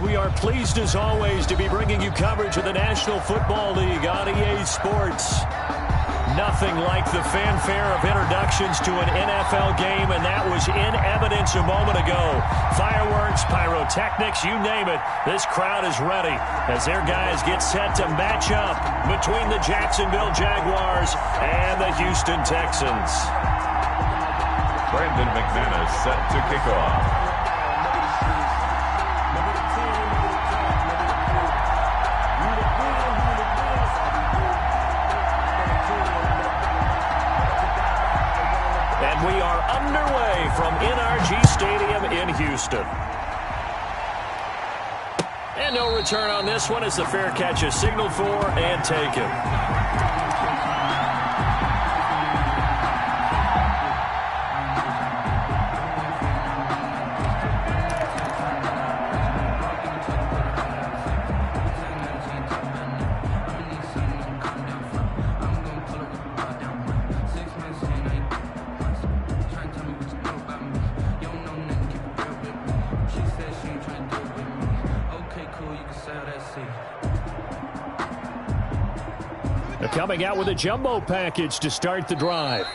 We are pleased as always to be bringing you coverage of the National Football League on EA Sports. Nothing like the fanfare of introductions to an NFL game, and that was in evidence a moment ago. Fireworks, pyrotechnics, you name it. This crowd is ready as their guys get set to match up between the Jacksonville Jaguars and the Houston Texans. Brandon McManus set to kick off. We are underway from NRG Stadium in Houston. And no return on this one as the fair catch is signaled for and taken. Coming out with a jumbo package to start the drive.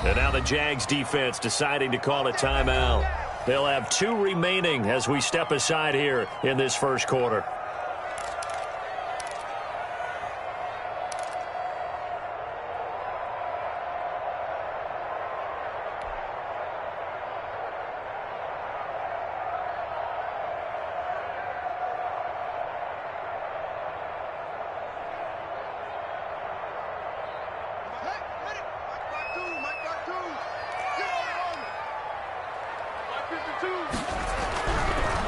And now the Jags defense deciding to call a timeout. They'll have 2 remaining as we step aside here in this first quarter.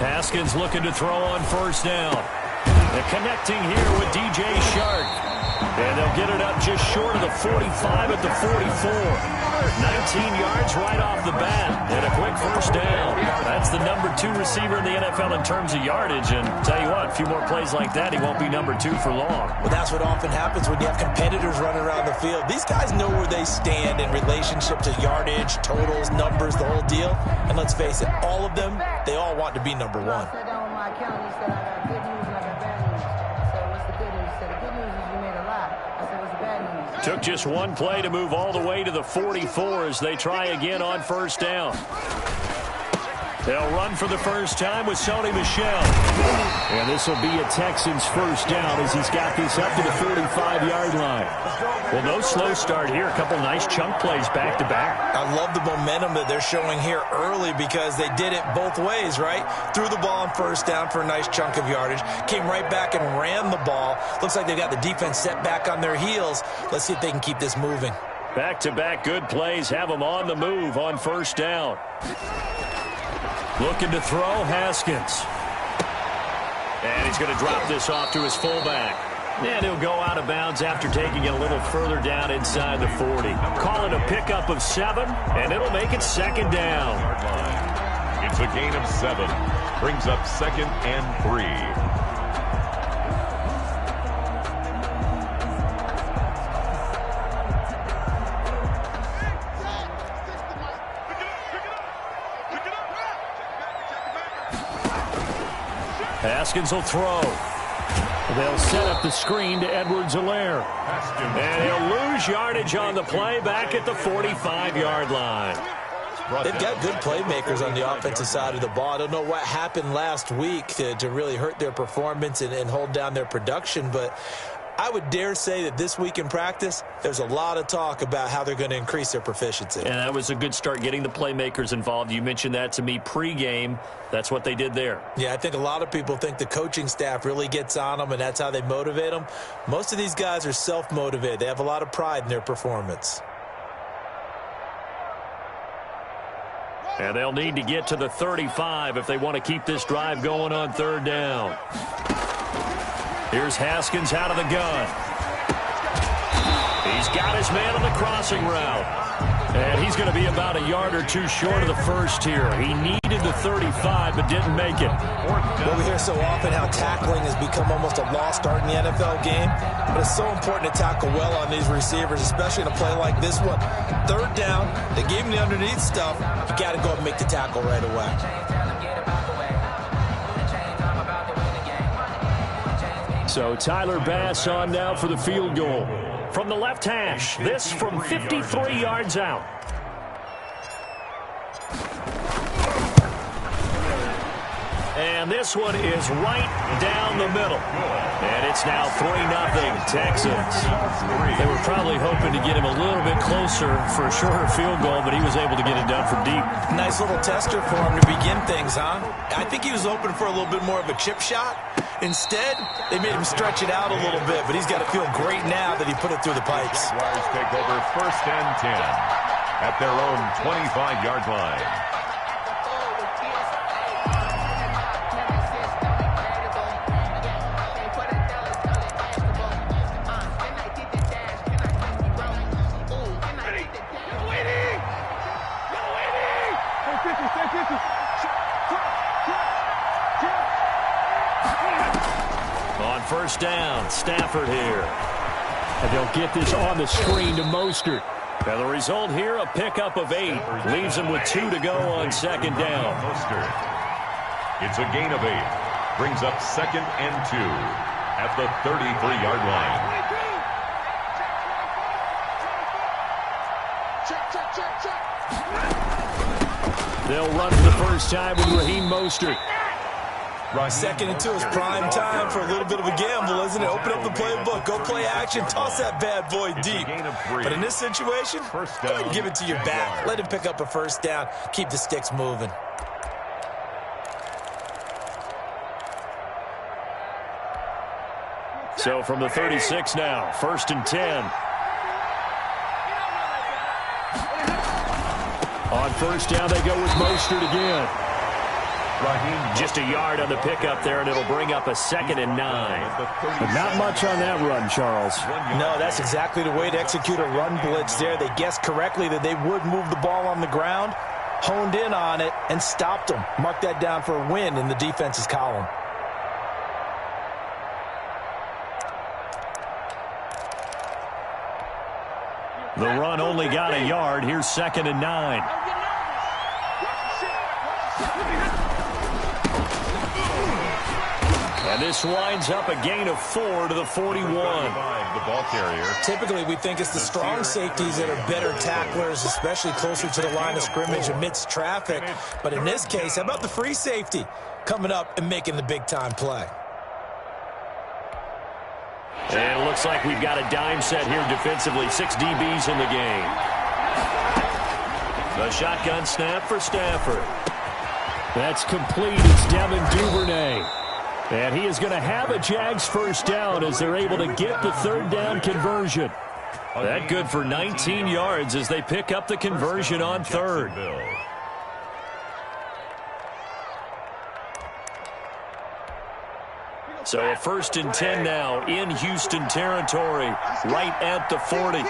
Haskins looking to throw on first down. They're connecting here with DJ Shark. And they'll get it up just short of the 45 at the 44. 19 yards right off the bat. And a quick first down. That's the number 2 receiver in the NFL in terms of yardage. And tell you what, a few more plays like that, he won't be number 2 for long. Well, that's what often happens when you have competitors running around the field. These guys know where they stand in relationship to yardage, totals, numbers, the whole deal. And let's face it, all of them, they all want to be number 1. Took just one play to move all the way to the 44 as they try again on first down. They'll run for the first time with Sony Michel. And this will be a Texans first down as he's got this up to the 45-yard line. Well, no slow start here. A couple nice chunk plays back-to-back. I love the momentum that they're showing here early because they did it both ways, right? Threw the ball on first down for a nice chunk of yardage. Came right back and ran the ball. Looks like they've got the defense set back on their heels. Let's see if they can keep this moving. Back-to-back good plays have them on the move on first down. Looking to throw, Haskins. And he's going to drop this off to his fullback. And he'll go out of bounds after taking it a little further down inside the 40. Call it a pickup of 7, and it'll make it second down. It's a gain of 7. Brings up 2nd and 3. Haskins will throw. They'll set up the screen to Edwards-Helaire. And he'll lose yardage on the play back at the 45-yard line. They've got good playmakers on the offensive side of the ball. I don't know what happened last week to really hurt their performance and hold down their production, but I would dare say that this week in practice, there's a lot of talk about how they're going to increase their proficiency. And that was a good start getting the playmakers involved. You mentioned that to me pregame. That's what they did there. Yeah, I think a lot of people think the coaching staff really gets on them, and that's how they motivate them. Most of these guys are self-motivated. They have a lot of pride in their performance. And they'll need to get to the 35 if they want to keep this drive going on third down. Here's Haskins out of the gun. He's got his man on the crossing route. And he's going to be about a yard or two short of the first here. He needed the 35 but didn't make it. Well, we hear so often how tackling has become almost a lost art in the NFL game. But it's so important to tackle well on these receivers, especially in a play like this one. Third down, they gave him the underneath stuff. You got to go and make the tackle right away. So Tyler Bass on now for the field goal. From the left hash, this from 53 yards out. And this one is right down the middle. And it's now 3-0 Texans. They were probably hoping to get him a little bit closer for a shorter field goal, but he was able to get it done from deep. Nice little tester for him to begin things, huh? I think he was hoping for a little bit more of a chip shot. Instead, they made him stretch it out a little bit, but he's got to feel great now that he put it through the pipes. Jaguars take over 1st and 10 at their own 25-yard line. On 1st down, Stafford here. And they'll get this on the screen to Mostert. And the result here, a pickup of 8. Leaves them with 2 to go on 2nd down. Mostert. It's a gain of 8. Brings up 2nd and 2 at the 33-yard line. They'll run for the first time with Raheem Mostert. 2nd and 2 is prime time for a little bit of a gamble, isn't it? Open up the playbook, go play action, toss that bad boy deep. But in this situation, go ahead and give it to your back. Let him pick up a 1st down. Keep the sticks moving. So from the 36 now, 1st and 10. On 1st down, they go with Mostert again. Just a yard on the pickup there, and it'll bring up a 2nd and 9. But not much on that run, Charles. No, that's exactly the way to execute a run blitz there. They guessed correctly that they would move the ball on the ground, honed in on it, and stopped them. Mark that down for a win in the defense's column. The run only got a yard. Here's 2nd and 9. And this winds up a gain of 4 to the 41. The ball carrier. Typically, we think it's the strong safeties that are better tacklers, especially closer to the line of scrimmage amidst traffic. But in this case, how about the free safety coming up and making the big-time play? And it looks like we've got a dime set here defensively. 6 DBs in the game. The shotgun snap for Stafford. That's complete. It's Devin Duvernay. And he is going to have a Jags 1st down as they're able to get the 3rd down conversion. That good for 19 yards as they pick up the conversion on 3rd. So a 1st and 10 now in Houston territory, right at the 40.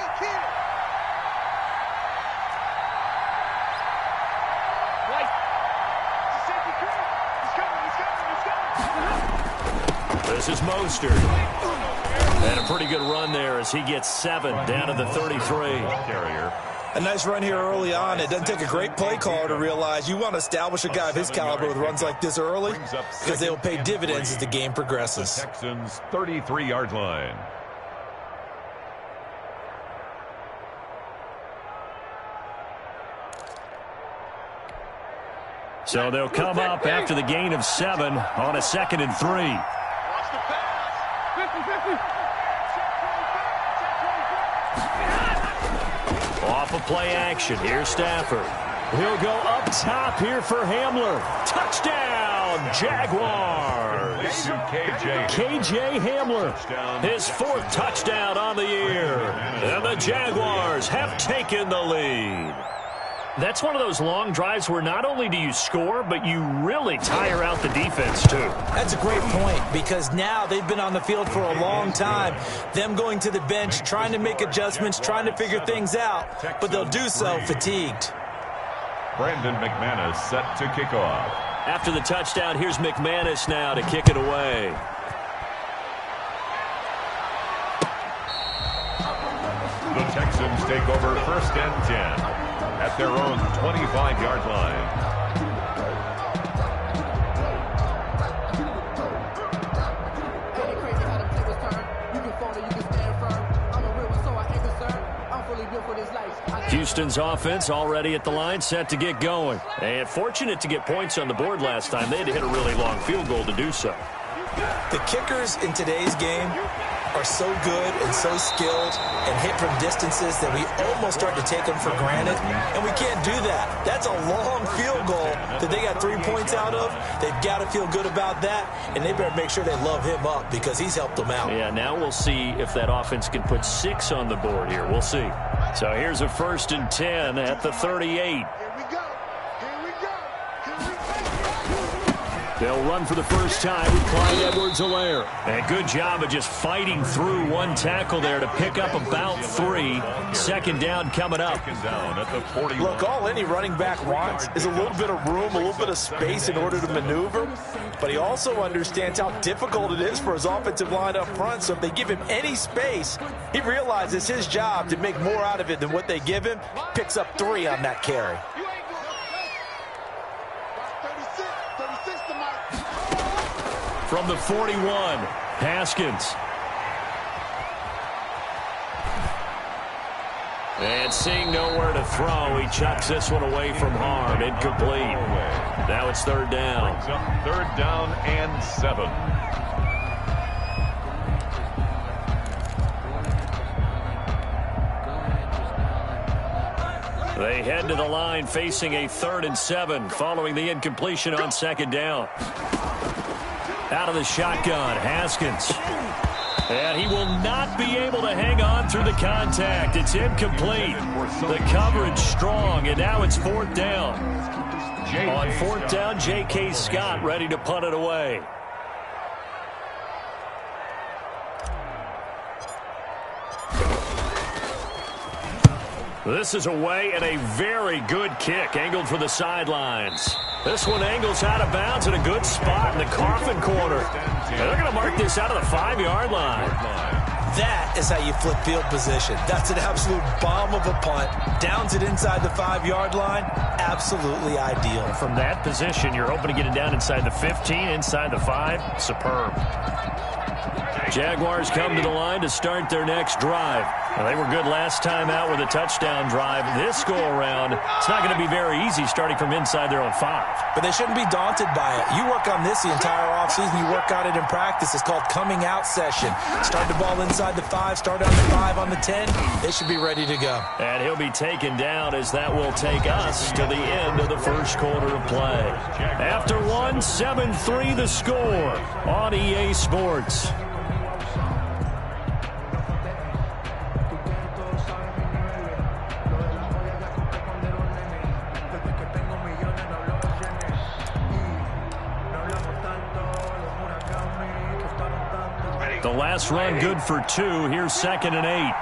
This is Mostert. And a pretty good run there as he gets 7 down to the 33. Carrier. A nice run here early on. It doesn't take a great play caller to realize you want to establish a guy of his caliber with runs like this early because they will pay dividends as the game progresses. The Texans' 33-yard line. So they'll come up after the gain of 7 on a 2nd and 3. Off of play action. Here's Stafford. He'll go up top here for Hamler. Touchdown, Jaguars. KJ Hamler. His 4th touchdown on the year. And the Jaguars have taken the lead. That's one of those long drives where not only do you score, but you really tire out the defense, too. That's a great point because now they've been on the field for a long time. Them going to the bench, trying to make adjustments, trying to figure things out, but they'll do so fatigued. Brandon McManus set to kick off. After the touchdown, here's McManus now to kick it away. The Texans take over 1st and 10 at their own 25-yard line. Houston's offense already at the line, set to get going. And fortunate to get points on the board last time. They had to hit a really long field goal to do so. The kickers in today's game are so good and so skilled and hit from distances that we almost start to take them for granted, and we can't do that. That's a long field goal that they got 3 points out of. They've got to feel good about that, and they better make sure they love him up because he's helped them out. Yeah, now we'll see if that offense can put 6 on the board here. We'll see. So here's a 1st and 10 at the 38. They'll run for the first time with Clyde Edwards-Helaire. And good job of just fighting through one tackle there to pick up about 3. 2nd down coming up. Look, all any running back wants is a little bit of room, a little bit of space in order to maneuver. But he also understands how difficult it is for his offensive line up front. So if they give him any space, he realizes his job to make more out of it than what they give him. Picks up 3 on that carry. From the 41, Haskins. And seeing nowhere to throw, he chucks this one away from harm. Incomplete. Now it's 3rd down. 3rd down and 7. They head to the line facing a 3rd and 7 following the incompletion on 2nd down. Out of the shotgun, Haskins. And he will not be able to hang on through the contact. It's incomplete. The coverage strong, and now it's 4th down. On 4th down, J.K. Scott ready to punt it away. This is away and a very good kick angled for the sidelines. This one angles out of bounds in a good spot in the coffin corner. And they're going to mark this out of the 5-yard line. That is how you flip field position. That's an absolute bomb of a punt. Downs it inside the 5-yard line. Absolutely ideal. From that position, you're hoping to get it down inside the 15, inside the 5. Superb. Jaguars come to the line to start their next drive. Well, they were good last time out with a touchdown drive. This go-around, it's not going to be very easy starting from inside their own 5. But they shouldn't be daunted by it. You work on this the entire offseason. You work on it in practice. It's called coming out session. Start the ball inside the 5, start on the 5, on the 10. They should be ready to go. And he'll be taken down as that will take us to the end of the first quarter of play. After 1, 7-3 the score on EA Sports. The last run good for 2. Here's 2nd and 8.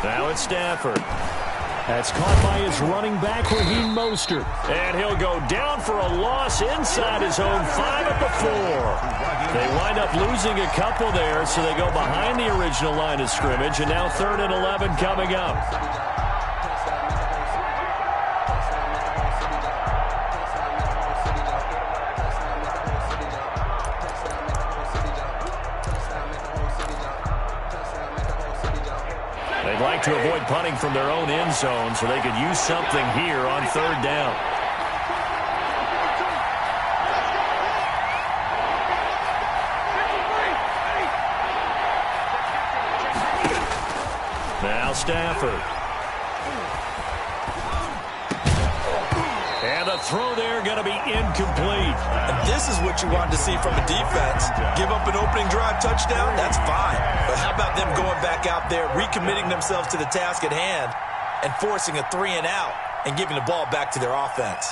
Now it's Stafford. That's caught by his running back, Raheem Mostert. And he'll go down for a loss inside his own 5 at the 4. They wind up losing a couple there, so they go behind the original line of scrimmage, and now 3rd and 11 coming up. They'd like to avoid punting from their own end zone so they could use something here on 3rd down. Now Stafford. And the throw there going to be incomplete. And this is what you want to see from a defense. Give up an opening drive touchdown, that's fine. But how about them going back out there, recommitting themselves to the task at hand, and forcing a 3 and out and giving the ball back to their offense?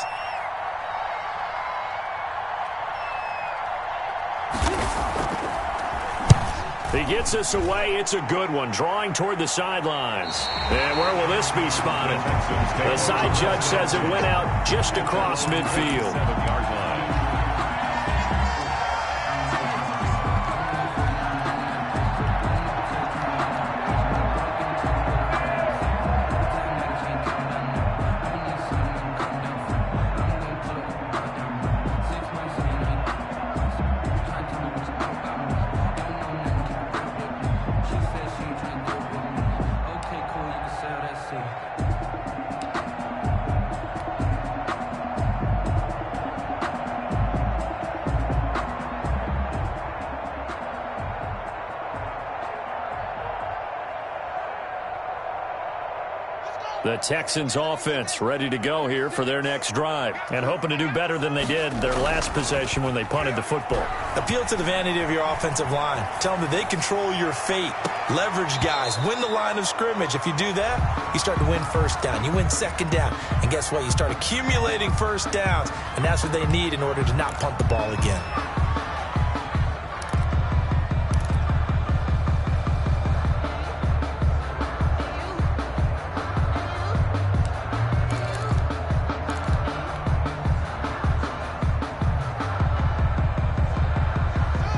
He gets us away. It's a good one. Drawing toward the sidelines. And where will this be spotted? The side judge says it went out just across midfield. 7-yard line. The Texans offense ready to go here for their next drive and hoping to do better than they did their last possession when they punted the football. Appeal to the vanity of your offensive line. Tell them that they control your fate. Leverage guys. Win the line of scrimmage. If you do that, you start to win first down. You win second down. And guess what? You start accumulating first downs. And that's what they need in order to not punt the ball again.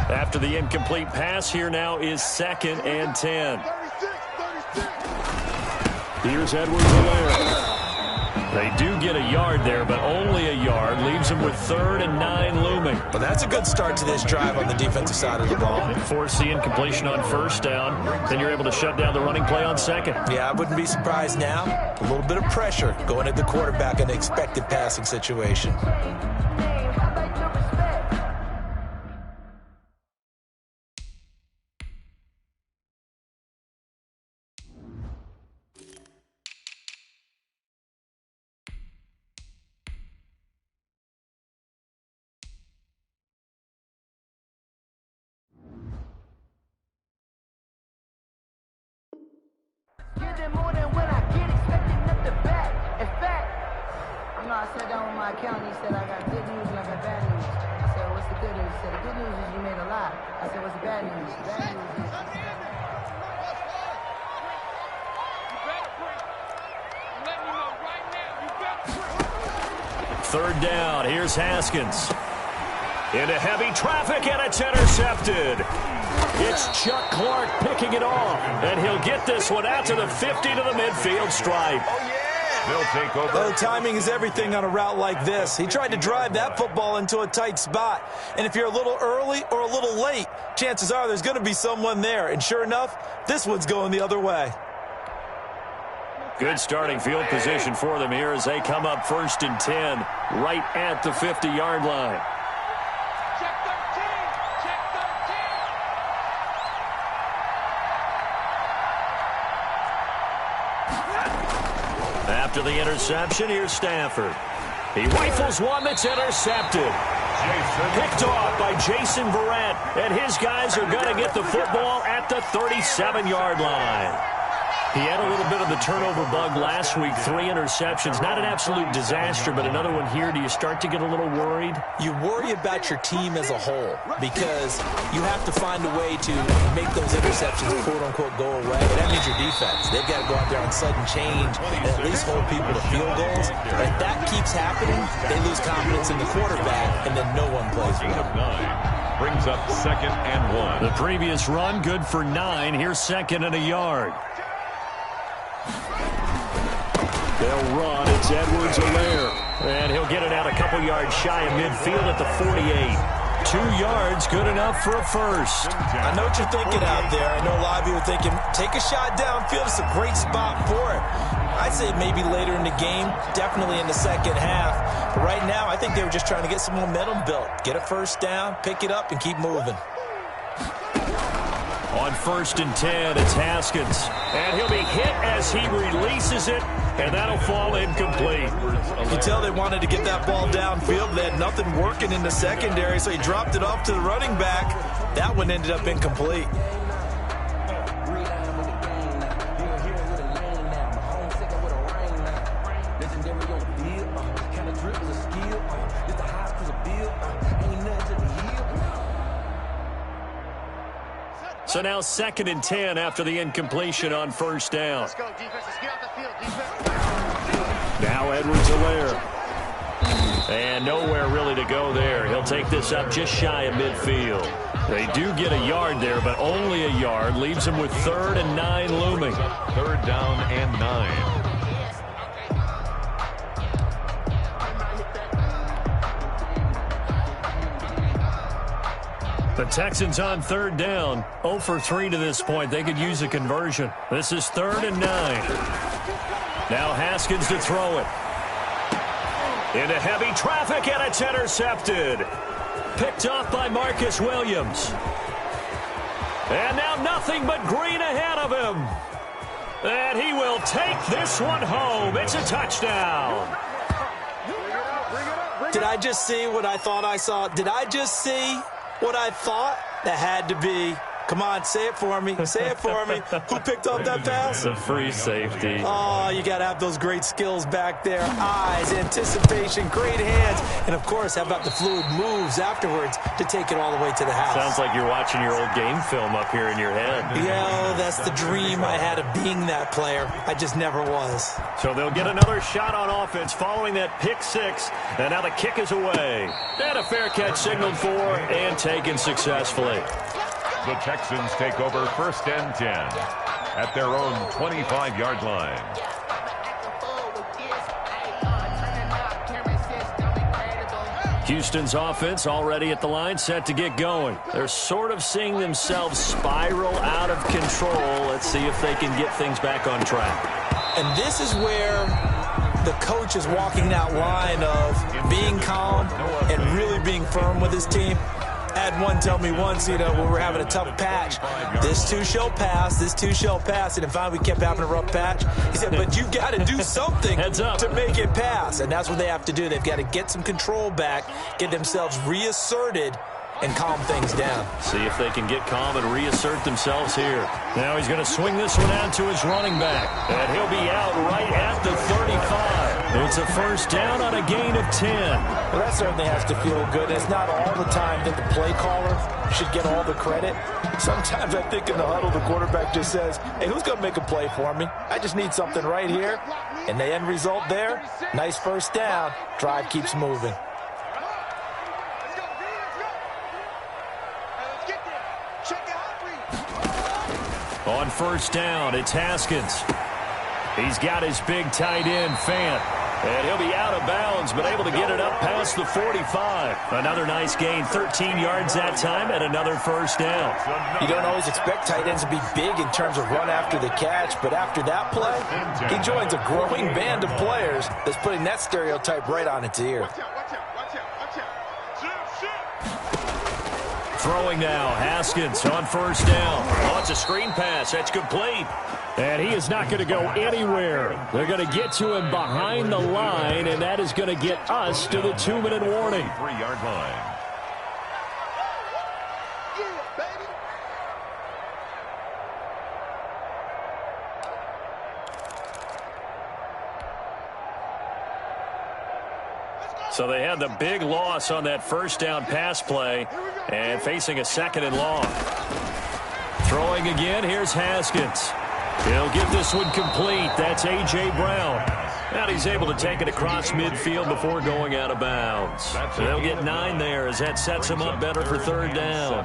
After the incomplete pass, here now is 2nd and 10. Here's Edwards-Helaire. They do get a yard there, but only a yard. Leaves them with 3rd and 9 looming. Well, that's a good start to this drive on the defensive side of the ball. Force the incompletion on 1st down. Then you're able to shut down the running play on 2nd. Yeah, I wouldn't be surprised now. A little bit of pressure going at the quarterback in an expected passing situation. I sat down with my accountant. He said, I got good news and I got bad news. I said, what's the good news? He said, the good news is you made a lot. I said, what's the bad news? The bad news is... Third down. Here's Haskins. Into heavy traffic, and it's intercepted. It's Chuck Clark picking it off, and he'll get this one out to the 50 to the midfield stripe. They'll take over. Oh, timing is everything on a route like this. He tried to drive that football into a tight spot. And if you're a little early or a little late, chances are there's going to be someone there. And sure enough, this one's going the other way. Good starting field position for them here as they come up 1st and 10, right at the 50-yard line. After the interception, here's Stafford. He rifles one that's intercepted. Picked off by Jason Verrett, and his guys are going to get the football at the 37-yard line. He had a little bit of the turnover bug last week, 3 interceptions. Not an absolute disaster, but another one here. Do you start to get a little worried? You worry about your team as a whole because you have to find a way to make those interceptions, quote-unquote, go away. That means your defense. They've got to go out there on sudden change and at least hold people to field goals. And if that keeps happening, they lose confidence in the quarterback, and then no one plays well. Brings up 2nd and 1. The previous run, good for 9. Here's 2nd and a yard. They'll run. It's Edwards-Helaire. And he'll get it out a couple yards shy of midfield at the 48. 2 yards, good enough for a first. I know what you're thinking out there. I know a lot of you are thinking, take a shot downfield. It's a great spot for it. I'd say maybe later in the game, definitely in the second half. But right now, I think they were just trying to get some momentum built. Get a first down, pick it up, and keep moving. On 1st and 10, it's Haskins. And he'll be hit as he releases it, and that'll fall incomplete. You could tell they wanted to get that ball downfield. They had nothing working in the secondary, so he dropped it off to the running back. That one ended up incomplete. So now 2nd and 10 after the incompletion on 1st down. Let's go, defense. Let's get off the field, defense. Now Edwards-Helaire. And nowhere really to go there. He'll take this up just shy of midfield. They do get a yard there, but only a yard. Leaves them with 3rd and 9 looming. 3rd down and 9. The Texans on 3rd down. 0 for 3 to this point. They could use a conversion. This is 3rd and 9. Now Haskins to throw it. Into heavy traffic, and it's intercepted. Picked off by Marcus Williams. And now nothing but green ahead of him. And he will take this one home. It's a touchdown. Did I just see what I thought I saw? Did I just see what I thought? That had to be. Come on, say it for me. Say it for me. Who picked up that pass? The free safety. Oh, you got to have those great skills back there. Eyes, anticipation, great hands. And, of course, how about the fluid moves afterwards to take it all the way to the house? Sounds like you're watching your old game film up here in your head. Yeah, that's the dream I had of being that player. I just never was. So they'll get another shot on offense following that pick six. And now the kick is away. And a fair catch signaled for and taken successfully. The Texans take over 1st and 10 at their own 25-yard line. Houston's offense already at the line, set to get going. They're sort of seeing themselves spiral out of control. Let's see if they can get things back on track. And this is where the coach is walking that line of being calm and really being firm with his team. I had one tell me once, when we were having a tough patch, this too shall pass, this too shall pass. And finally we kept having a rough patch. He said, but you've got to do something to make it pass. And that's what they have to do. They've got to get some control back, get themselves reasserted, and calm things down. See if they can get calm and reassert themselves here. Now he's going to swing this one out to his running back. And he'll be out right at the 35. It's a first down on a gain of 10. Well, that certainly has to feel good. It's not all the time that the play caller should get all the credit. Sometimes I think in the huddle, the quarterback just says, hey, who's going to make a play for me? I just need something right here. And the end result there, nice first down. Drive keeps moving. On first down, it's Haskins. He's got his big tight end, Fant. And he'll be out of bounds, but able to get it up past the 45. Another nice gain, 13 yards that time, and another first down. You don't always expect tight ends to be big in terms of run after the catch, but after that play, he joins a growing band of players that's putting that stereotype right on its ear. Throwing now, Haskins on first down. Oh, it's a screen pass. That's complete. And he is not going to go anywhere. They're going to get to him behind the line, and that is going to get us to the 2-minute warning. 3-yard line. So they had the big loss on that first down pass play and facing a 2nd and long. Throwing again, here's Haskins. He'll get this one complete. That's A.J. Brown. And he's able to take it across midfield before going out of bounds. So they'll get 9 there as that sets him up better for 3rd down.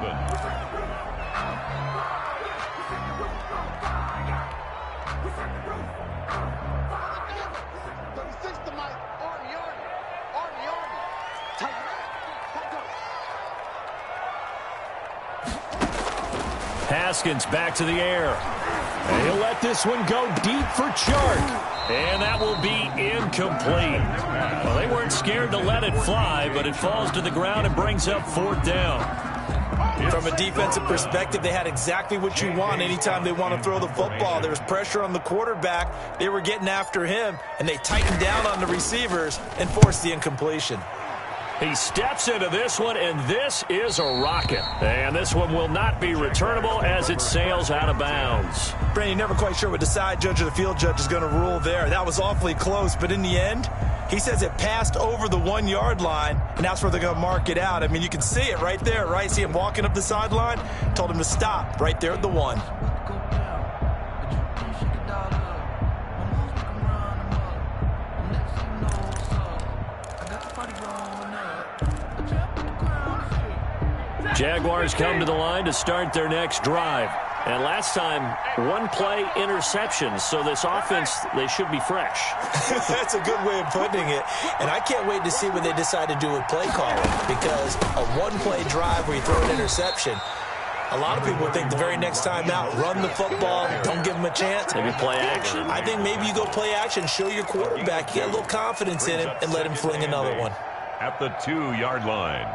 Haskins back to the air. And he'll let this one go deep for Chark. And that will be incomplete. Well, they weren't scared to let it fly, but it falls to the ground and brings up 4th down. From a defensive perspective, they had exactly what you want anytime they want to throw the football. There was pressure on the quarterback. They were getting after him, and they tightened down on the receivers and forced the incompletion. He steps into this one, and this is a rocket. And this one will not be returnable as it sails out of bounds. Brandon, you're never quite sure what the side judge or the field judge is going to rule there. That was awfully close, but in the end, he says it passed over the 1-yard line, and that's where they're going to mark it out. I mean, you can see it right there, right? See him walking up the sideline? Told him to stop right there at the 1. Jaguars come to the line to start their next drive. And last time, 1-play interception. So this offense, they should be fresh. That's a good way of putting it. And I can't wait to see what they decide to do with play calling. Because a 1-play drive where you throw an interception, a lot of people think the very next time out, run the football, don't give them a chance. Maybe play action. I think maybe you go play action, show your quarterback, you get a little confidence in him, and let him fling another one. At the 2-yard line.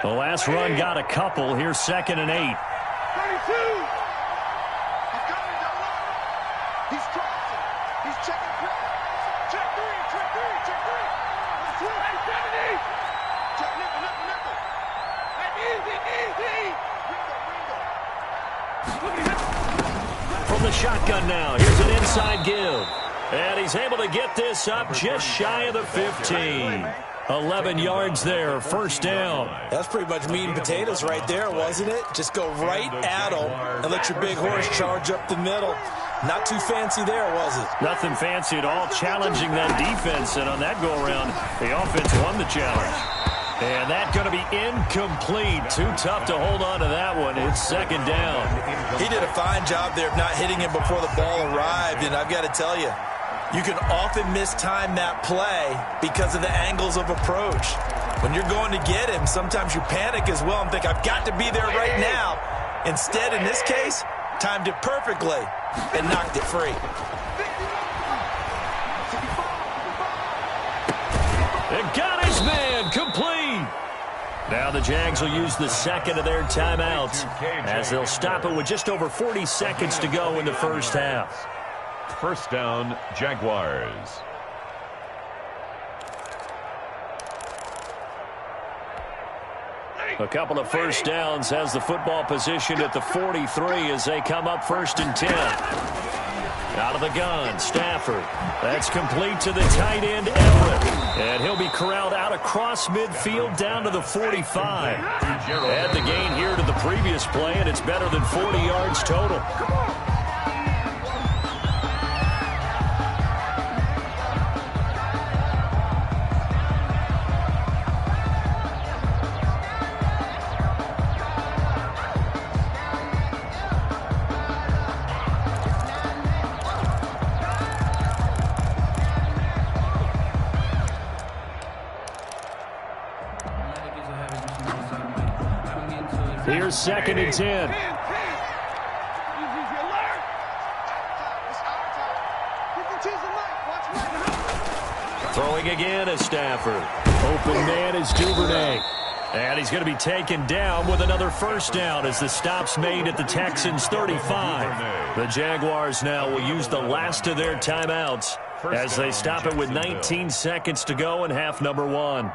The last run got a couple. Here's 2nd and 8. He's crossing. He's checking quick. Check three. Check three. Check three. Hey, 70. Check nickel. Easy. From the shotgun now, here's an inside give. And he's able to get this up just shy of the 15. 11 yards there, first down. That's pretty much meat and potatoes right there, wasn't it? Just go right at them and let your big horse charge up the middle. Not too fancy there, was it? Nothing fancy at all, challenging that defense. And on that go-around, the offense won the challenge. And that's going to be incomplete. Too tough to hold on to that one. It's second down. He did a fine job there of not hitting him before the ball arrived. And I've got to tell you, you can often mistime that play because of the angles of approach. When you're going to get him, sometimes you panic as well and think, I've got to be there right now. Instead, in this case, timed it perfectly and knocked it free. It got his man complete. Now the Jags will use the second of their timeouts as they'll stop it with just over 40 seconds to go in the first half. First down, Jaguars. A couple of first downs has the football position at the 43 as they come up 1st and 10. Out of the gun, Stafford. That's complete to the tight end, Everett. And he'll be corralled out across midfield down to the 45. Add the gain here to the previous play, and it's better than 40 yards total. Here's 2nd and 10. Throwing again is Stafford. Open man is Duvernay. And he's going to be taken down with another first down as the stop's made at the Texans' 35. The Jaguars now will use the last of their timeouts as they stop it with 19 seconds to go in half number 1.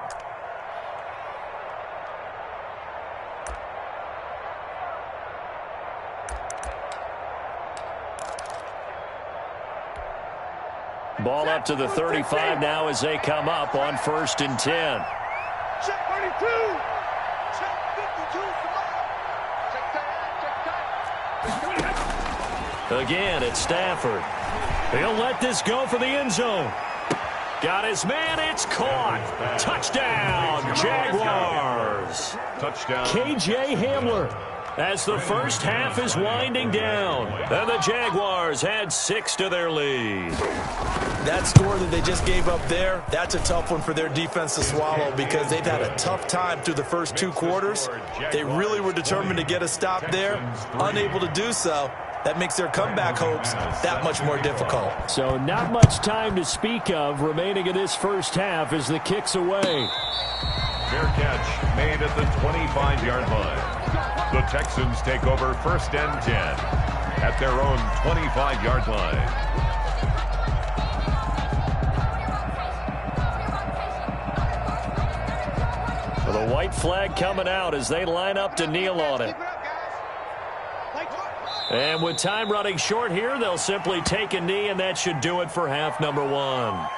Ball up to the 35 now as they come up on 1st and 10. Check 32. Check 52. Come on. Again, it's Stafford. He'll let this go for the end zone. Got his man. It's caught. Touchdown, Jaguars. Touchdown. KJ Hamler. As the first half is winding down. And the Jaguars add 6 to their lead. That score that they just gave up there, that's a tough one for their defense to swallow because they've had a tough time through the first 2 quarters. They really were determined to get a stop there, unable to do so. That makes their comeback hopes that much more difficult. So not much time to speak of remaining in this first half as the kick's away. Fair catch made at the 25-yard line. The Texans take over 1st and 10 at their own 25-yard line. The white flag coming out as they line up to kneel on it. And with time running short here, they'll simply take a knee, and that should do it for half number 1.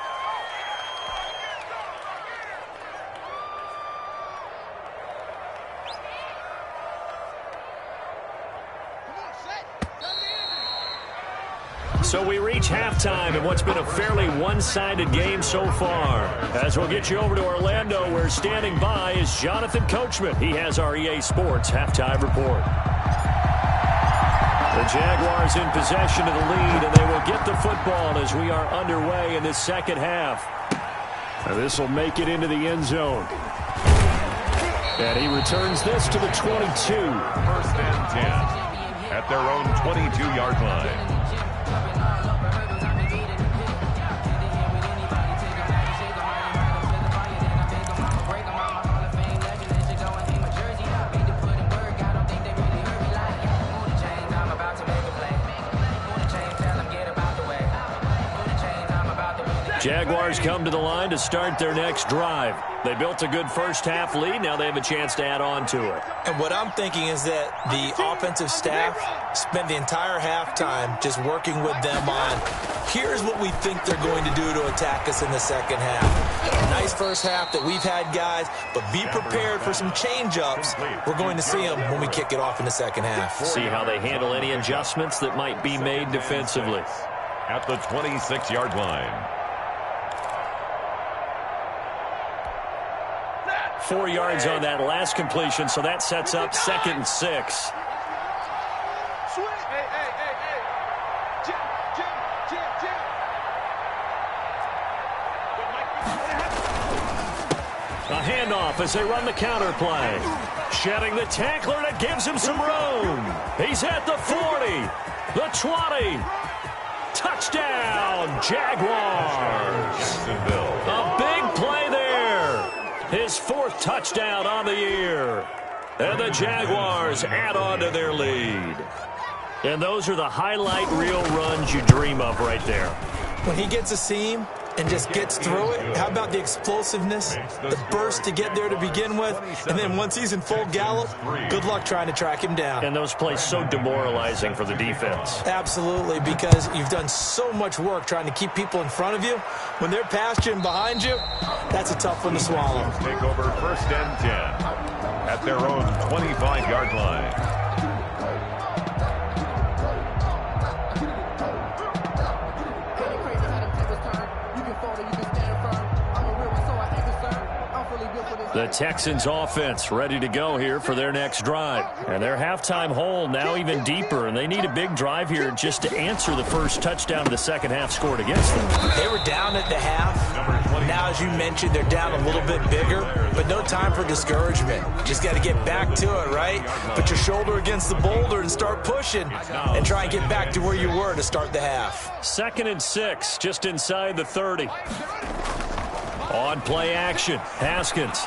So we reach halftime in what's been a fairly one-sided game so far. As we'll get you over to Orlando, where standing by is Jonathan Coachman. He has our EA Sports halftime report. The Jaguars in possession of the lead, and they will get the football as we are underway in this second half. And this will make it into the end zone. And he returns this to the 22. 1st and 10 at their own 22-yard line. Jaguars come to the line to start their next drive. They built a good first-half lead. Now they have a chance to add on to it. And what I'm thinking is that the offensive staff spent the entire halftime just working with them on, here's what we think they're going to do to attack us in the second half. A nice first half that we've had, guys, but be prepared for some change-ups. We're going to see them when we kick it off in the second half. See how they handle any adjustments that might be made defensively. At the 26-yard line. 4 yards on that last completion, so that sets up 2nd and 6. A handoff as they run the counter play. Shedding the tackler that gives him some room. He's at the 40, the 20. Touchdown, Jaguars. A big play there. His 4th touchdown on the year. And the Jaguars add on to their lead. And those are the highlight reel runs you dream of right there. When he gets a seam and just gets through it, how about the explosiveness, the burst to get there to begin with, and then once he's in full gallop, good luck trying to track him down. And those plays so demoralizing for the defense. Absolutely, because you've done so much work trying to keep people in front of you. When they're past you and behind you, that's a tough one to swallow. Take over 1st and 10 at their own 25-yard line. The Texans offense ready to go here for their next drive. And their halftime hole now even deeper, and they need a big drive here just to answer the first touchdown of the second half scored against them. They were down at the half. Now, as you mentioned, they're down a little bit bigger, but no time for discouragement. Just got to get back to it, right? Put your shoulder against the boulder and start pushing and try and get back to where you were to start the half. 2nd and 6, just inside the 30. On play action, Haskins.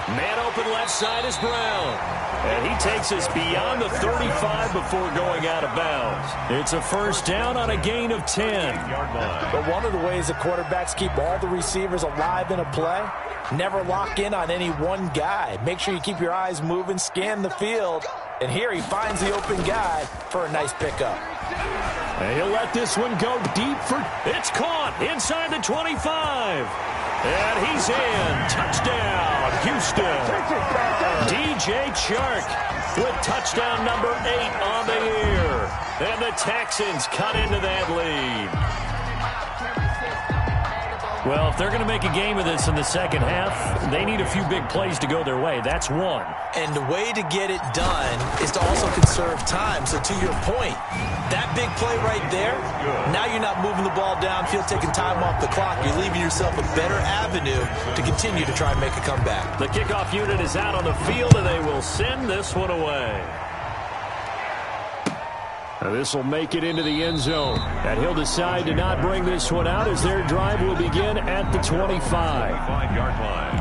Man open left side is Brown. And he takes us beyond the 35 before going out of bounds. It's a first down on a gain of 10. But one of the ways that quarterbacks keep all the receivers alive in a play, never lock in on any one guy. Make sure you keep your eyes moving, scan the field. And here he finds the open guy for a nice pickup. And he'll let this one go deep for... It's caught inside the 25. And he's in. Touchdown, Houston. DJ Chark with touchdown number 8 on the year. And the Texans cut into that lead. Well, if they're going to make a game of this in the second half, they need a few big plays to go their way. That's one. And the way to get it done is to also conserve time. So to your point, that big play right there, now you're not moving the ball downfield, taking time off the clock. You're leaving yourself a better avenue to continue to try and make a comeback. The kickoff unit is out on the field, and they will send this one away. Now this will make it into the end zone. And he'll decide to not bring this one out as their drive will begin at the 25. 5-yard line.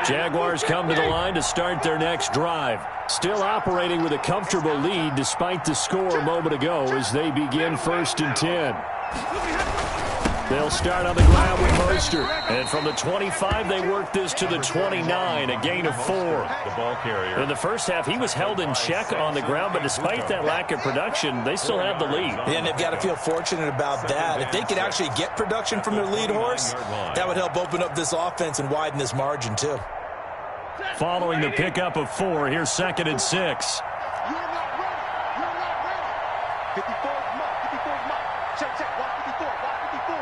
Jaguars come to the line to start their next drive. Still operating with a comfortable lead despite the score a moment ago as they begin 1st and 10. They'll start on the ground with Mostert. And from the 25, they work this to the 29, a gain of 4. The ball carrier. In the first half, he was held in check on the ground, but despite that lack of production, they still have the lead. Yeah, and they've got to feel fortunate about that. If they could actually get production from their lead horse, that would help open up this offense and widen this margin, too. Following the pickup of 4, here's 2nd and 6. You're not ready. You're not ready. 54 is mark. 54 is mark. Check, check. Watch 54. Watch 54.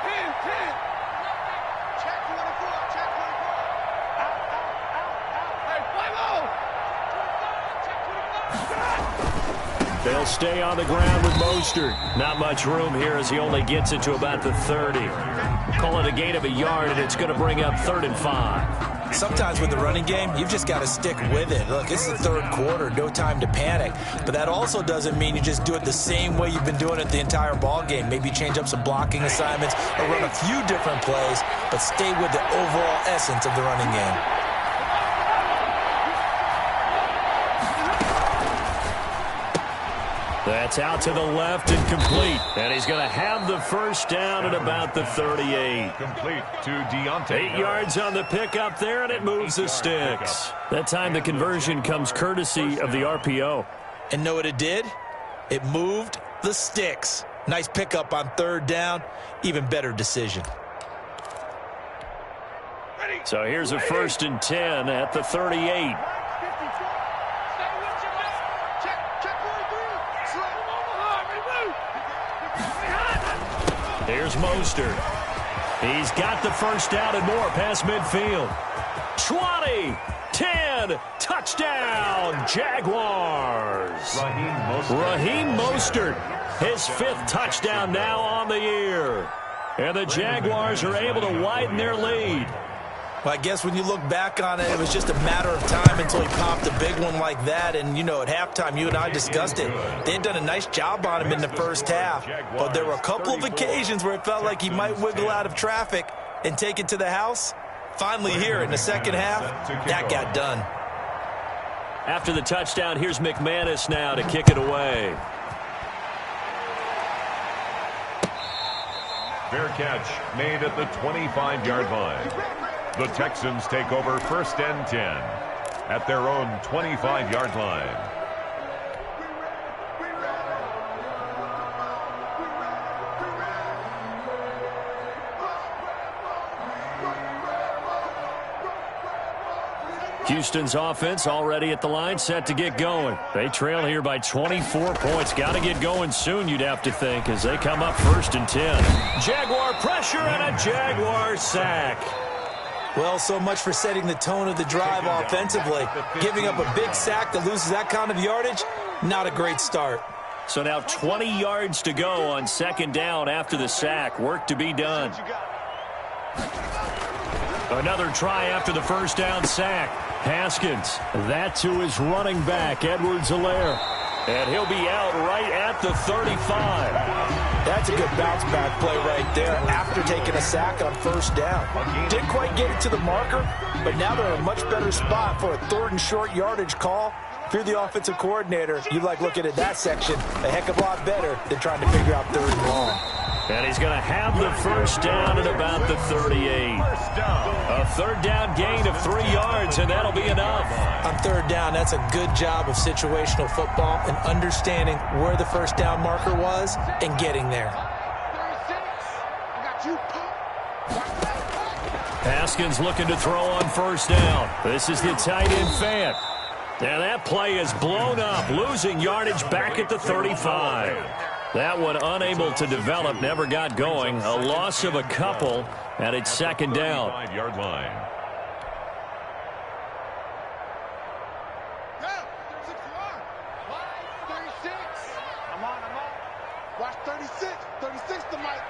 10, 10. Check 24. Check 24. Out, out, out, out. Hey, follow. Check 25. They'll stay on the ground with Mostert. Not much room here as he only gets it to about the 30. Call it a gain of a yard, and it's going to bring up 3rd and 5. Sometimes with the running game, you've just got to stick with it. Look, it's the 3rd quarter, no time to panic. But that also doesn't mean you just do it the same way you've been doing it the entire ball game. Maybe change up some blocking assignments or run a few different plays, but stay with the overall essence of the running game. That's out to the left and complete. And he's going to have the first down at about the 38. Complete to Deontay. 8 yards on the pickup there, and it moves the sticks. That time the conversion comes courtesy of the RPO. And know what it did? It moved the sticks. Nice pickup on third down. Even better decision. So here's a 1st and 10 at the 38. Here's Mostert. He's got the first down and more past midfield. 20, 10, touchdown, Jaguars. Raheem Mostert, his 5th touchdown now on the year. And the Jaguars are able to widen their lead. Well, I guess when you look back on it, it was just a matter of time until he popped a big one like that. And, you know, at halftime, you and I discussed it. They had done a nice job on him in the first half. But there were a couple of occasions where it felt like he might wiggle out of traffic and take it to the house. Finally here in the second half, that got done. After the touchdown, here's McManus now to kick it away. Fair catch made at the 25-yard line. The Texans take over 1st and 10 at their own 25-yard line. Houston's offense already at the line, set to get going. They trail here by 24 points. Got to get going soon, you'd have to think, as they come up 1st and 10. Jaguar pressure and a Jaguar sack. Well, so much for setting the tone of the drive offensively. Giving up a big sack that loses that kind of yardage, not a great start. So now 20 yards to go on 2nd down after the sack. Work to be done. Another try after the first down sack. Haskins, that to his running back, Edwards-Helaire. And he'll be out right at the 35. That's a good bounce back play right there after taking a sack on 1st down. Didn't quite get it to the marker, but now they're in a much better spot for a 3rd and short yardage call. If you're the offensive coordinator, you like looking at that section a heck of a lot better than trying to figure out 3rd and long. And he's going to have the first down at about the 38. A 3rd down gain of 3 yards, and that'll be enough. On 3rd down, that's a good job of situational football and understanding where the first down marker was and getting there. Haskins looking to throw on 1st down. This is the tight end Fant. And that play is blown up, losing yardage back at the 35. That one unable to develop, never got going. A loss of a couple, and it's 2nd down. 5-yard line. I'm on. Watch 36. 36 to Mike.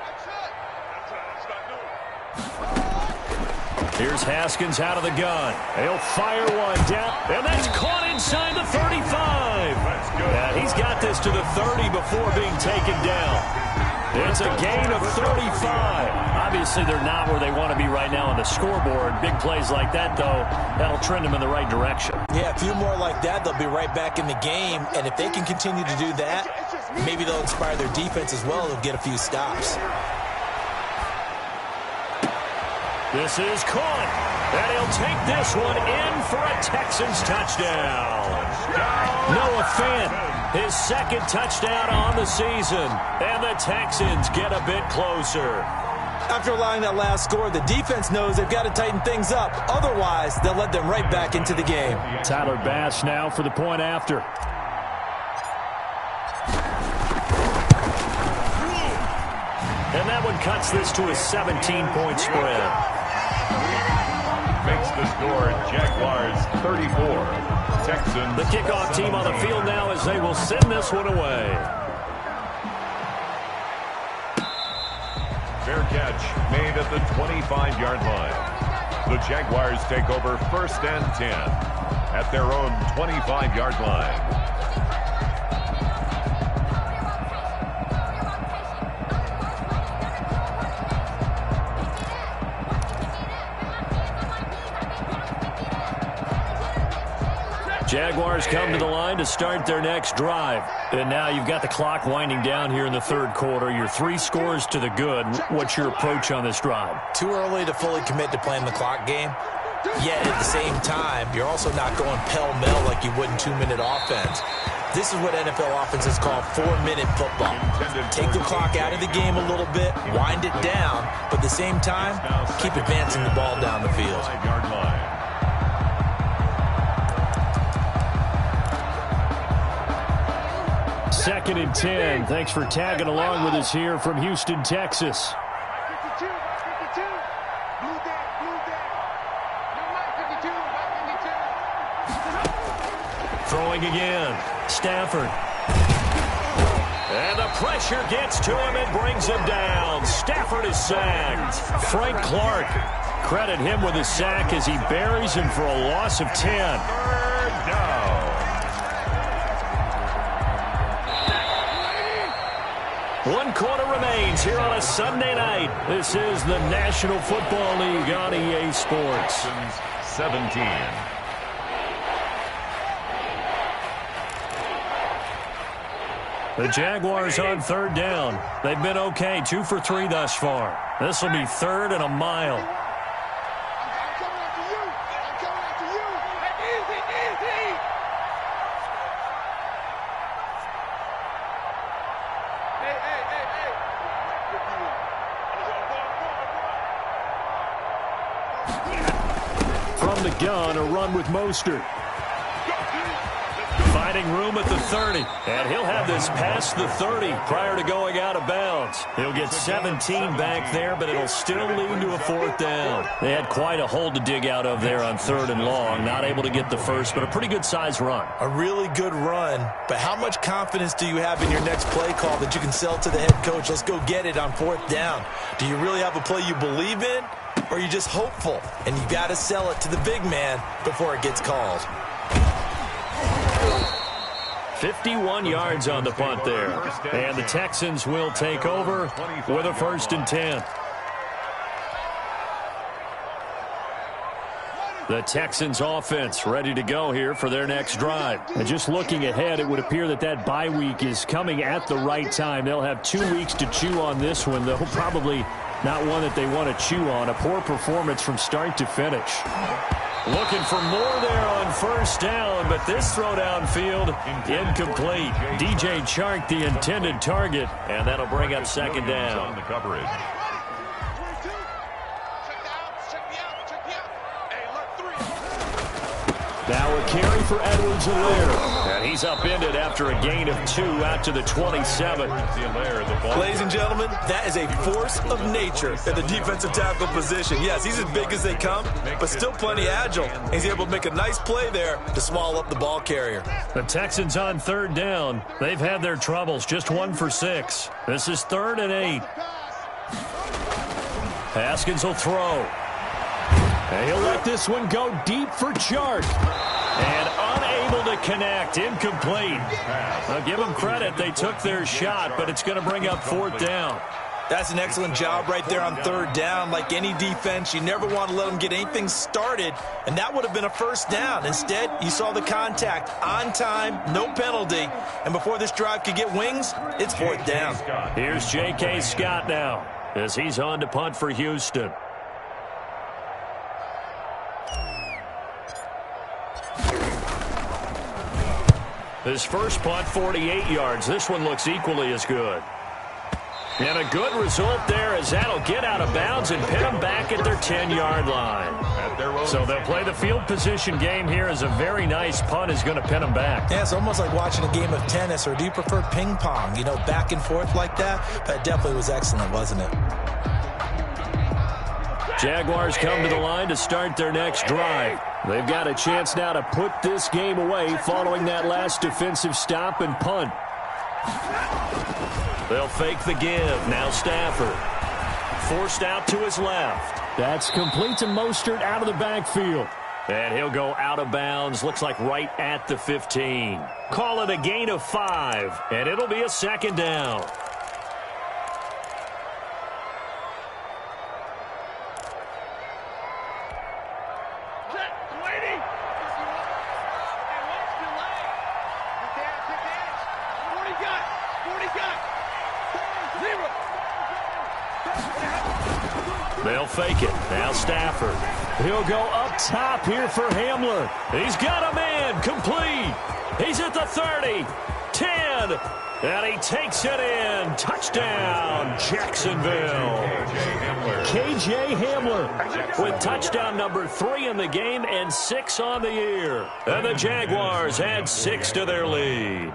Here's Haskins out of the gun. He'll fire one down, and that's caught inside the 35. And he's got this to the 30 before being taken down. It's a gain of 35. Obviously, they're not where they want to be right now on the scoreboard. Big plays like that, though, that'll trend them in the right direction. Yeah, a few more like that, they'll be right back in the game. And if they can continue to do that, maybe they'll inspire their defense as well. They'll get a few stops. This is caught, and he'll take this one in for a Texans touchdown. Noah Fant, his 2nd touchdown on the season, and the Texans get a bit closer. After allowing that last score, the defense knows they've got to tighten things up. Otherwise, they'll let them right back into the game. Tyler Bass now for the point after. And that one cuts this to a 17-point spread. Makes the score Jaguars 34. Texans. The kickoff team on the field now as they will send this one away. Fair catch made at the 25-yard line. The Jaguars take over 1st and 10 at their own 25-yard line. Jaguars come to the line to start their next drive. And now you've got the clock winding down here in the third quarter. You're 3 scores to the good. What's your approach on this drive? Too early to fully commit to playing the clock game. Yet at the same time, you're also not going pell-mell like you would in 2-minute offense. This is what NFL offenses call 4-minute football. Take the clock out of the game a little bit, wind it down, but at the same time, keep advancing the ball down the field. 5-yard line. Second and 10. Thanks for tagging along with us here from Houston, Texas. Throwing again. Stafford. And the pressure gets to him and brings him down. Stafford is sacked. Frank Clark. Credit him with a sack as he buries him for a loss of 10. Third down. 1 quarter remains here on a Sunday night. This is the National Football League on EA Sports. 17. The Jaguars on third down. They've been okay, 2 for 3 thus far. This will be 3rd and a mile. From the gun, a run with Mostert. Finding room at the 30. And he'll have this past the 30 prior to going out of bounds. He'll get 17 back there, but it'll still lead to a 4th down. They had quite a hole to dig out of there on 3rd and long. Not able to get the first, but a pretty good size run. A really good run, but how much confidence do you have in your next play call that you can sell to the head coach? Let's go get it on 4th down. Do you really have a play you believe in, or are you just hopeful? And you got to sell it to the big man before it gets called. 51 yards on the punt there. And the Texans will take over with a 1st and 10. The Texans offense ready to go here for their next drive. And just looking ahead, it would appear that that bye week is coming at the right time. They'll have 2 weeks to chew on this one, though probably not one that they want to chew on. A poor performance from start to finish. Looking for more there on 1st down, but this throw downfield incomplete. DJ Chark, the intended target, and that'll bring up 2nd down. On the coverage. Now a carry for Edwards-Helaire. And he's upended after a gain of 2 out to the 27. Ladies and gentlemen, that is a force of nature at the defensive tackle position. Yes, he's as big as they come, but still plenty agile. He's able to make a nice play there to swallow up the ball carrier. The Texans on 3rd down. They've had their troubles, just 1 for 6. This is 3rd and 8. Haskins will throw. And he'll let this one go deep for Chark. And unable to connect. Incomplete. I'll give them credit. They took their shot, but it's going to bring up 4th down. That's an excellent job right there on 3rd down. Like any defense, you never want to let them get anything started, and that would have been a 1st down. Instead, you saw the contact on time, no penalty, and before this drive could get wings, it's 4th down. Here's J.K. Scott now as he's on to punt for Houston. His first punt, 48 yards. This one looks equally as good. And a good result there as that'll get out of bounds and pin them back at their 10-yard line. So they'll play the field position game here as a very nice punt is going to pin them back. Yeah, it's almost like watching a game of tennis, or do you prefer ping pong? You know, back and forth like that? That definitely was excellent, wasn't it? Jaguars come to the line to start their next drive. They've got a chance now to put this game away following that last defensive stop and punt. They'll fake the give. Now Stafford. Forced out to his left. That's complete to Mostert out of the backfield. And he'll go out of bounds. Looks like right at the 15. Call it a gain of 5. And it'll be a 2nd down. They'll fake it. Now Stafford. He'll go up top here for Hamler. He's got a man. Complete. He's at the 30. 10. And he takes it in. Touchdown, Jacksonville. K.J. Hamler with touchdown number 3 in the game and 6 on the year. And the Jaguars add 6 to their lead.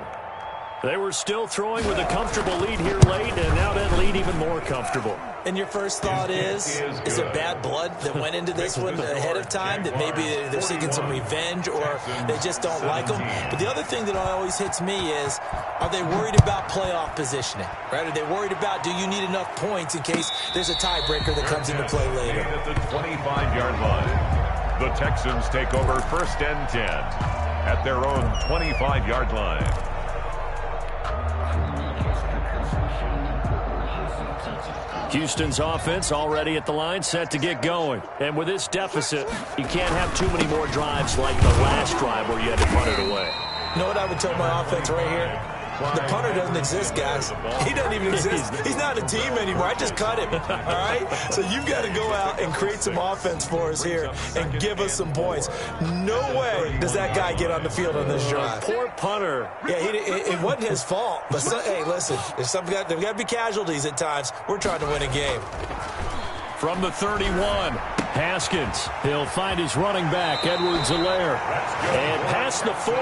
They were still throwing with a comfortable lead here late, and now that lead even more comfortable. And your first thought is there bad blood that went into this one ahead of time, that maybe they're seeking some revenge or they just don't like them? But the other thing that always hits me is, are they worried about playoff positioning? Right? Are they worried about, do you need enough points in case there's a tiebreaker that comes into play later? At the 25-yard line, the Texans take over 1st and 10 at their own 25-yard line. Houston's offense already at the line, set to get going. And with this deficit, you can't have too many more drives like the last drive where you had to punt it away. You know what I would tell my offense right here? The punter doesn't exist, guys. He doesn't even exist. He's not a team anymore. I just cut him, all right? So you've got to go out and create some offense for us here and give us some points. No way does that guy get on the field on this drive. Poor punter. Yeah, it wasn't his fault. But, hey, listen, there's got to be casualties at times. We're trying to win a game. From the 31, Haskins. He'll find his running back, Edwards-Helaire. And past the 40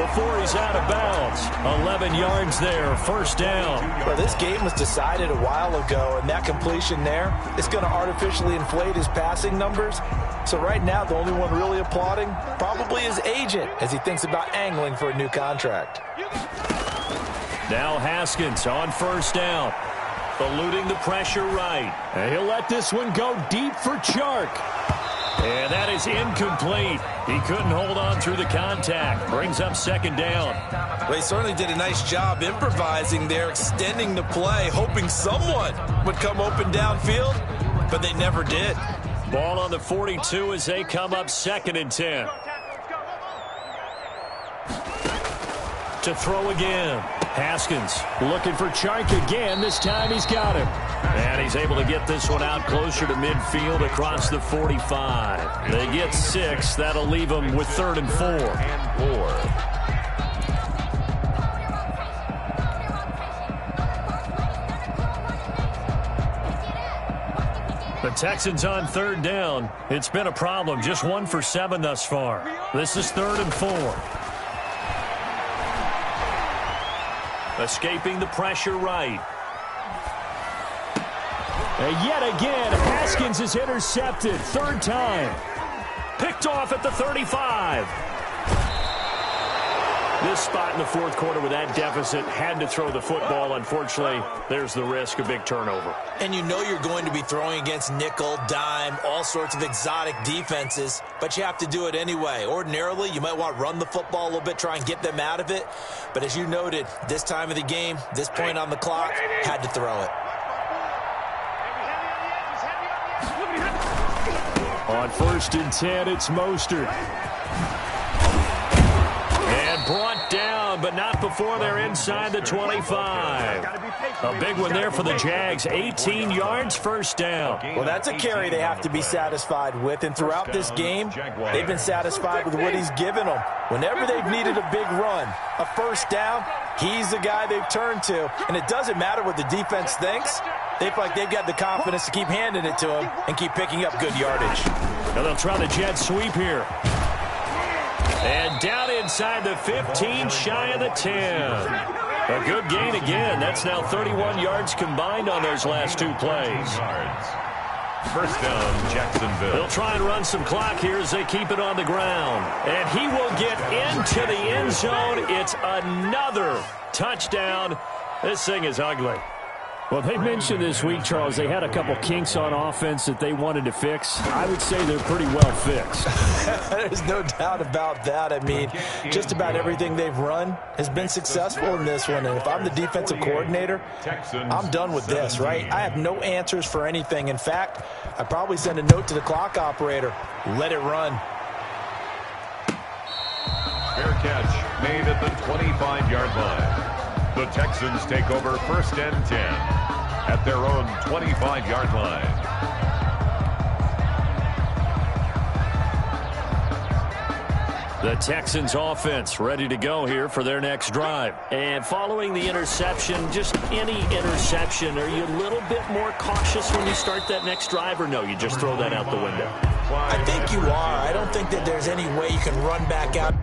before he's out of bounds. 11 yards there, 1st down. Well, this game was decided a while ago, and that completion there is going to artificially inflate his passing numbers. So right now, the only one really applauding probably his agent as he thinks about angling for a new contract. Now Haskins on 1st down. Eluding the pressure right. And he'll let this one go deep for Chark. And that is incomplete. He couldn't hold on through the contact. Brings up 2nd down. Well, he certainly did a nice job improvising there, extending the play, hoping someone would come open downfield, but they never did. Ball on the 42 as they come up 2nd and 10. To throw again. Haskins looking for Chark again. This time he's got him. And he's able to get this one out closer to midfield across the 45. They get 6. That'll leave them with 3rd and 4. The Texans on 3rd down. It's been a problem. Just 1 for 7 thus far. This is 3rd and 4. Escaping the pressure right. And yet again, Haskins is intercepted. 3rd time. Picked off at the 35. This spot in the 4th quarter with that deficit, had to throw the football. Unfortunately, there's the risk of big turnover. And you know you're going to be throwing against nickel, dime, all sorts of exotic defenses, but you have to do it anyway. Ordinarily, you might want to run the football a little bit, try and get them out of it. But as you noted, this time of the game, this point on the clock, had to throw it. On 1st and 10, it's Mostert. And brought down, but not before they're inside the 25. A big one there for the Jags. 18 yards, 1st down. Well, that's a carry they have to be satisfied with. And throughout this game, they've been satisfied with what he's given them. Whenever they've needed a big run, a 1st down, he's the guy they've turned to. And it doesn't matter what the defense thinks. They feel like they've got the confidence to keep handing it to him and keep picking up good yardage. Now they'll try the jet sweep here. And down inside the 15, shy of the 10. A good gain again. That's now 31 yards combined on those last 2 plays. 1st down, Jacksonville. They'll try and run some clock here as they keep it on the ground. And he will get into the end zone. It's another touchdown. This thing is ugly. Well, they mentioned this week, Charles, they had a couple kinks on offense that they wanted to fix. I would say they're pretty well fixed. There's no doubt about that. I mean, just about everything they've run has been successful in this one. And if I'm the defensive coordinator, I'm done with this, right? I have no answers for anything. In fact, I'd probably send a note to the clock operator. Let it run. Fair catch made at the 25-yard line. The Texans take over 1st and 10 at their own 25-yard line. The Texans offense ready to go here for their next drive. And following the interception, just any interception, are you a little bit more cautious when you start that next drive, or no, you just throw that out the window? I think you are. I don't think that there's any way you can run back out.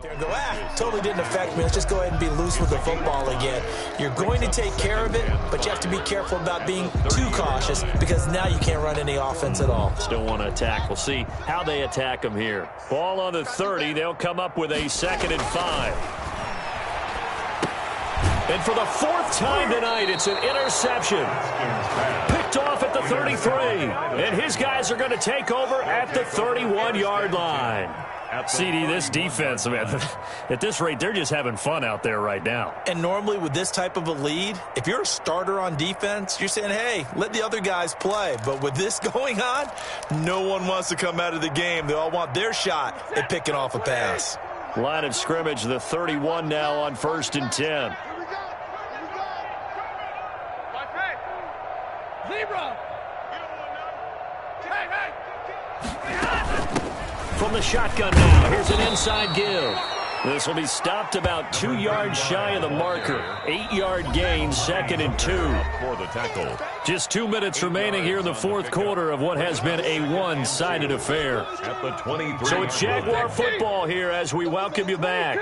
There and go, totally didn't affect me. Let's just go ahead and be loose with the football again. You're going to take care of it, but you have to be careful about being too cautious because now you can't run any offense at all. Still want to attack. We'll see how they attack them here. Ball on the 30. They'll come up with a 2nd and 5. And for the 4th time tonight, it's an interception. Picked off at the 33. And his guys are going to take over at the 31-yard line. CD, this defense, man, at this rate, they're just having fun out there right now. And normally with this type of a lead, if you're a starter on defense, you're saying, hey, let the other guys play. But with this going on, no one wants to come out of the game. They all want their shot at picking off a pass. Line of scrimmage, the 31 now on 1st and 10. From the shotgun now, here's an inside give. This will be stopped about 2 yards shy of the marker. 8-yard gain, 2nd and 2. For the tackle. Just 2 minutes remaining here in the 4th quarter of what has been a one-sided affair. At the 23. So it's Jaguar football here as we welcome you back.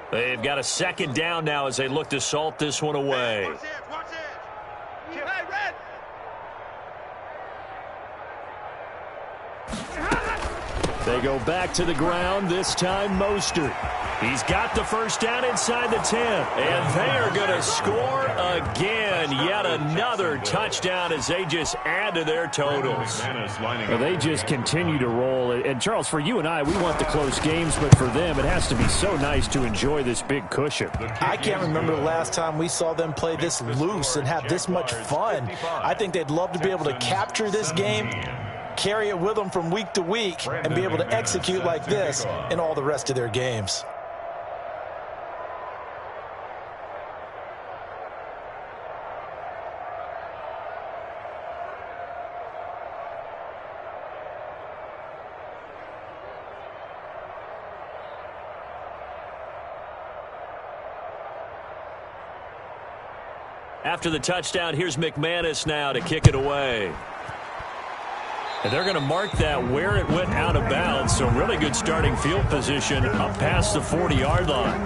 They've got a 2nd down now as they look to salt this one away. They go back to the ground, this time Mostert. He's got the 1st down inside the 10. And they are going to score again. Yet another touchdown as they just add to their totals. Well, they just continue to roll. And, Charles, for you and I, we want the close games, but for them, it has to be so nice to enjoy this big cushion. I can't remember the last time we saw them play this loose and have this much fun. I think they'd love to be able to capture this game, carry it with them from week to week, and be able to execute like this in all the rest of their games. After the touchdown, here's McManus now to kick it away. And they're going to mark that where it went out of bounds. So really good starting field position up past the 40-yard line.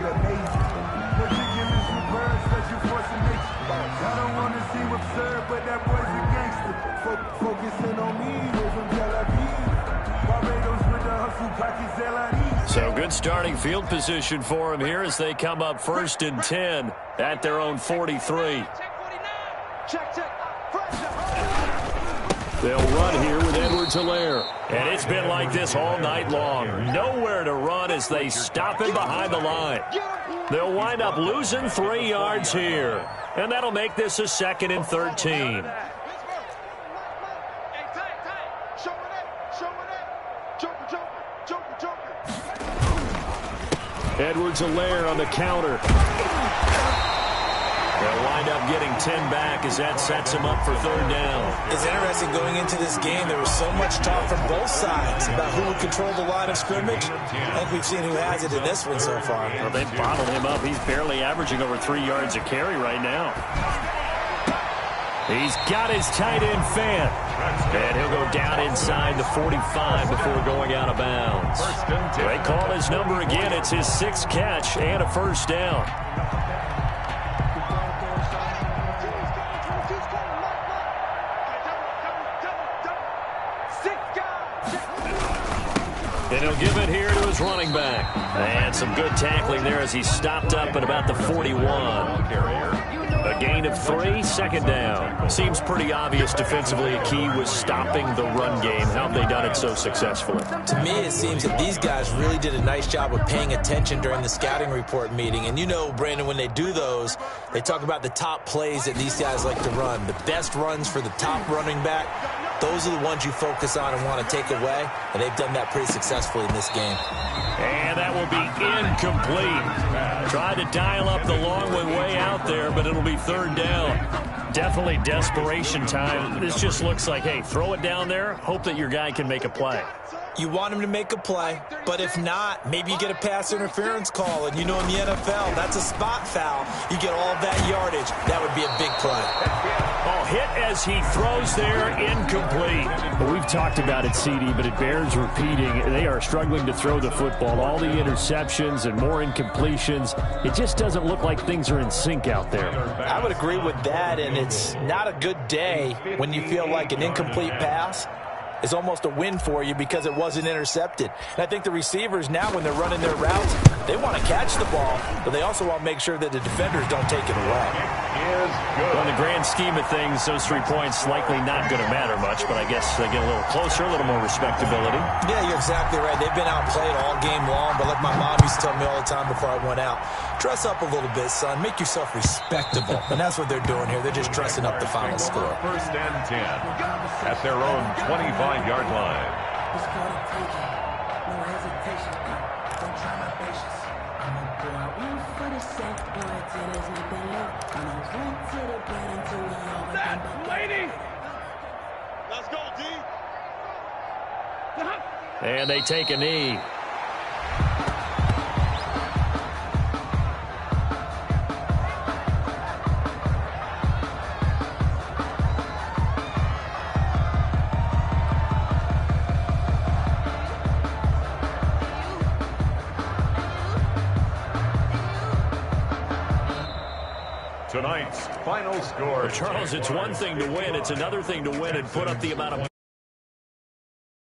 So good starting field position for them here as they come up 1st and 10 at their own 43. They'll run here with Edwards-Helaire. And it's been like this all night long. Nowhere to run as they stop him behind the line. They'll wind up losing 3 yards here. And that'll make this a 2nd and 13. Edwards-Helaire on the counter. They'll wind up getting 10 back as that sets him up for 3rd down. It's interesting going into this game. There was so much talk from both sides about who would control the line of scrimmage. I think we've seen who has it in this one so far. Well, they've bottled him up. He's barely averaging over 3 yards a carry right now. He's got his tight end fan. And he'll go down inside the 45 before going out of bounds. They call his number again. It's his 6th catch and a 1st down. And he'll give it here to his running back. And some good tackling there as he stopped up at about the 41. A gain of 3, second down. Seems pretty obvious defensively a key was stopping the run game. How have they done it so successfully? To me, it seems that these guys really did a nice job of paying attention during the scouting report meeting. And you know, Brandon, when they do those, they talk about the top plays that these guys like to run. The best runs for the top running back, those are the ones you focus on and want to take away. And they've done that pretty successfully in this game. And that will be incomplete. Tried to dial up the long way out there, but it'll be third down. Definitely desperation time. This just looks like, hey, throw it down there, hope that your guy can make a play. You want him to make a play, but if not, maybe you get a pass interference call. And you know in the NFL, that's a spot foul. You get all that yardage. That would be a big play. Oh, hit as he throws there, incomplete. Well, we've talked about it, CD, but it bears repeating. They are struggling to throw the football. All the interceptions and more incompletions. It just doesn't look like things are in sync out there. I would agree with that, and it's not a good day when you feel like an incomplete pass is almost a win for you because it wasn't intercepted. And I think the receivers now, when they're running their routes, they want to catch the ball, but they also want to make sure that the defenders don't take it away. Well, in the grand scheme of things, those 3 points likely not going to matter much, but I guess they get a little closer, a little more respectability. Yeah, you're exactly right. They've been outplayed all game long, but like my mom used to tell me all the time before I went out, dress up a little bit, son. Make yourself respectable. And that's what they're doing here. They're just dressing up the final score. First and 10 at their own 25-yard line. It's called a taking. No hesitation. Don't try my patience. I'm a boy. One for the set, boy, till there's nothing left. I'm a run to the bed until we all That lady! Let's go, D. And they take a knee. Tonight's final score. Charles, it's one thing to win. It's another thing to win and put up the amount of